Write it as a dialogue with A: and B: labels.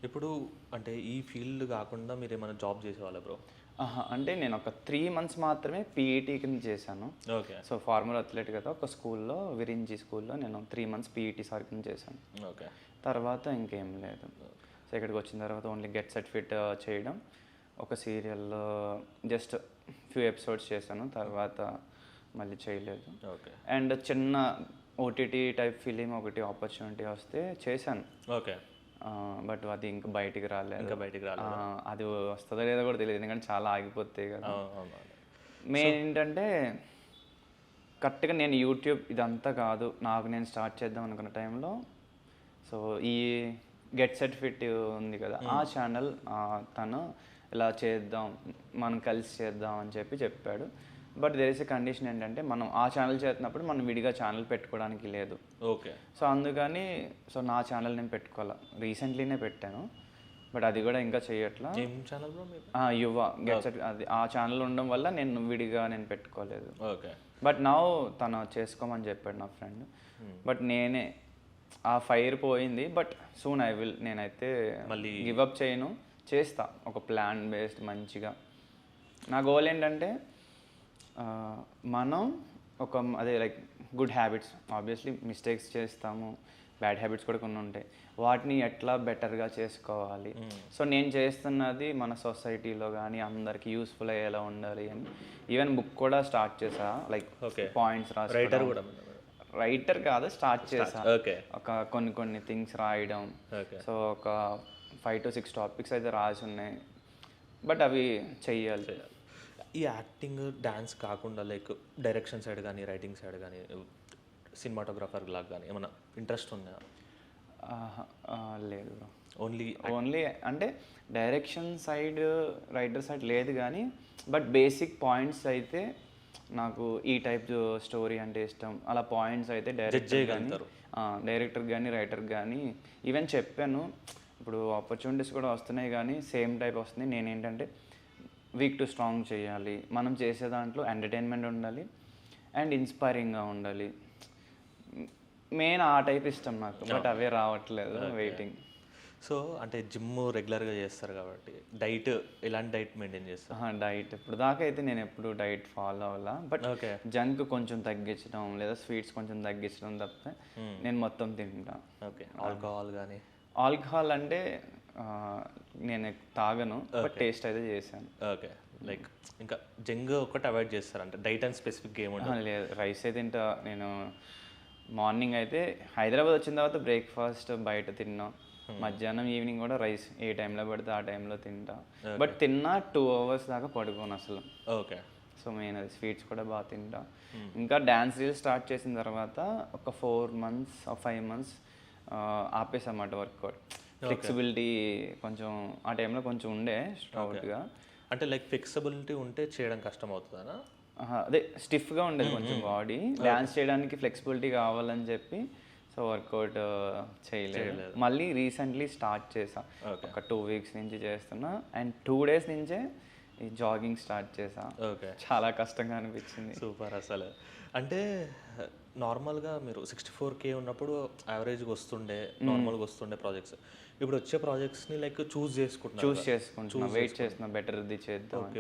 A: ఇప్పుడు అంటే ఈ ఫీల్డ్ కాకుండా మీరేమైనా జాబ్ చేసేవాళ్ళా బ్రో?
B: అంటే నేను ఒక 3 మంత్స్ మాత్రమే పీఈటీ కింద చేశాను.
A: ఓకే.
B: సో ఫార్మర్ అథ్లెట్ కదా, ఒక స్కూల్లో విరించి స్కూల్లో నేను 3 మంత్స్ పీఈటీ సార్ కింద చేశాను.
A: ఓకే.
B: తర్వాత ఇంకేం లేదు. సో ఇక్కడికి వచ్చిన తర్వాత ఓన్లీ గెట్ సర్టిఫికేట్ చేయడం, ఒక సీరియల్లో జస్ట్ ఫ్యూ ఎపిసోడ్స్ చేశాను, తర్వాత మళ్ళీ చేయలేదు.
A: ఓకే.
B: అండ్ చిన్న ఓటీటీ టైప్ ఫిలిం ఒకటి ఆపర్చునిటీ వస్తే చేశాను.
A: ఓకే.
B: బట్ అది ఇంకా బయటికి రాలేదు.
A: ఇంకా బయటికి రాలేదు.
B: అది వస్తుందో లేదో కూడా తెలియదు, ఎందుకంటే చాలా ఆగిపోతాయి కదా.
A: అవును.
B: మెయిన్ ఏంటంటే కరెక్ట్గా నేను యూట్యూబ్ ఇదంతా కాదు, నాకు నేను స్టార్ట్ చేద్దాం అనుకున్న టైంలో సో ఈ గెట్ సర్టిఫికేట్ ఉంది కదా, ఆ ఛానల్ తను ఇలా చేద్దాం, మనం కలిసి చేద్దాం అని చెప్పాడు. But there is a condition ఏంటంటే మనం ఆ ఛానల్ చేస్తున్నప్పుడు మనం విడిగా ఛానల్ పెట్టుకోవడానికి లేదు.
A: ఓకే.
B: సో అందుకని నా ఛానల్ నేను పెట్టుకోవాలా, రీసెంట్లీనే పెట్టాను, బట్ అది కూడా ఇంకా చేయట్లా.
A: ఏం ఛానల్ బ్రో మీది?
B: యువ గెట్ అది ఆ ఛానల్ ఉండడం వల్ల నేను విడిగా నేను పెట్టుకోలేదు.
A: ఓకే.
B: బట్ నా తను చేసుకోమని చెప్పాడు నా ఫ్రెండ్. బట్ నేనే ఆ ఫైర్ పోయింది. బట్ సూన్ ఐ విల్, నేనైతే
A: మళ్ళీ
B: గివప్ చేయను, చేస్తా ఒక ప్లాన్ బేస్డ్ మంచిగా. నా గోల్ ఏంటంటే మనం ఒక అదే like good habits, obviously mistakes చేస్తాము, బ్యాడ్ హ్యాబిట్స్ కూడా కొన్ని ఉంటాయి, వాటిని ఎట్లా బెటర్గా చేసుకోవాలి. సో నేను చేస్తున్నది మన సొసైటీలో కానీ అందరికి యూస్ఫుల్ అయ్యేలా ఉండాలి అని. ఈవెన్ బుక్ కూడా స్టార్ట్ చేసా, లైక్ పాయింట్స్ రాసి. రైటర్ కాదు, స్టార్ట్ చేసా. ఒక కొన్ని థింగ్స్ రాయడం. సో ఒక 5 to 6 టాపిక్స్ అయితే రాసి ఉన్నాయి, బట్ అవి చెయ్యాలి.
A: ఈ యాక్టింగ్ డాన్స్ కాకుండా లైక్ డైరెక్షన్ సైడ్ కానీ రైటింగ్ సైడ్ కానీ సినిమాటోగ్రాఫర్ లాగా కానీ ఏమైనా ఇంట్రెస్ట్ ఉన్నాయా?
B: లేదు,
A: ఓన్లీ
B: అంటే డైరెక్షన్ సైడ్ రైటర్ సైడ్ లేదు కానీ, బట్ బేసిక్ పాయింట్స్ అయితే నాకు ఈ టైప్ స్టోరీ అంటే ఇష్టం, అలా పాయింట్స్ అయితే డైరెక్టర్ కానీ రైటర్ కానీ ఈవెన్ చెప్పాను. ఇప్పుడు ఆపర్చునిటీస్ కూడా వస్తున్నాయి కానీ సేమ్ టైప్ వస్తుంది. నేనేంటంటే వీక్ టు స్ట్రాంగ్ చేయాలి, మనం చేసే దాంట్లో ఎంటర్టైన్మెంట్ ఉండాలి అండ్ ఇన్స్పైరింగ్గా ఉండాలి. మెయిన్ ఆ టైప్ ఇష్టం నాకు, బట్ అవే రావట్లేదు, వెయిటింగ్.
A: సో అంటే జిమ్ రెగ్యులర్గా చేస్తారు కాబట్టి డైట్ ఎలాంటి డైట్ మెయింటైన్ చేస్తారు?
B: డైట్ ఇప్పుడు దాకా అయితే నేను ఎప్పుడు డైట్ ఫాలో అవ్వాలా, బట్ జంక్ కొంచెం తగ్గించడం లేదా స్వీట్స్ కొంచెం తగ్గించడం తప్పితే నేను మొత్తం తింటా.
A: ఓకే. ఆల్కహాల్ కానీ?
B: ఆల్కహాల్ అంటే నేను తాగను, బట్ టేస్ట్ అయితే చేశాను.
A: ఓకే. లైక్ ఇంకా జంక్ ఒకటి అవాయిడ్ చేస్తారు అంటే డైట్ అండ్ స్పెసిఫిక్ ఏమి ఉండదు?
B: లేదు, రైసే తింటా నేను. మార్నింగ్ అయితే హైదరాబాద్ వచ్చిన తర్వాత బ్రేక్ఫాస్ట్ బయట తిన్నాం, మధ్యాహ్నం ఈవినింగ్ కూడా రైస్ ఏ టైంలో పడితే ఆ టైంలో తింటా, బట్ తిన్నా 2 hours దాకా పడుకోను అసలు.
A: ఓకే.
B: సో మెయిన్ అది. స్వీట్స్ కూడా బాగా తింటా. ఇంకా డ్యాన్స్ రీల్ స్టార్ట్ చేసిన తర్వాత ఒక 4 months 5 months ఆపేసామాట వర్కౌట్. ఫ్లెక్సిబిలిటీ కొంచెం ఆ టైంలో కొంచెం ఉండే స్ట్రౌట్గా.
A: అంటే లైక్ ఫ్లెక్సిబిలిటీ ఉంటే చేయడం కష్టం అవుతుందా?
B: అదే స్టిఫ్గా ఉండేది కొంచెం బాడీ, డ్యాన్స్ చేయడానికి ఫ్లెక్సిబిలిటీ కావాలని చెప్పి సో వర్కౌట్ చేయలేదు. మళ్ళీ రీసెంట్లీ స్టార్ట్ చేసా, ఒక 2 weeks నుంచి చేస్తున్నా, అండ్ 2 days నుంచే ఈ జాగింగ్ స్టార్ట్ చేసా.
A: ఓకే.
B: చాలా కష్టంగా అనిపించింది.
A: సూపర్. అసలు అంటే నార్మల్గా మీరు 64K ఉన్నప్పుడు యావరేజ్గా వస్తుండే, నార్మల్గా వస్తుండే ప్రాజెక్ట్స్, ఇప్పుడు వచ్చే ప్రాజెక్ట్స్ని లైక్ చూస్ చేసుకుంటున్నా,
B: వెయిట్ చేస్తున్నా, బెటర్ది చేద్దాం.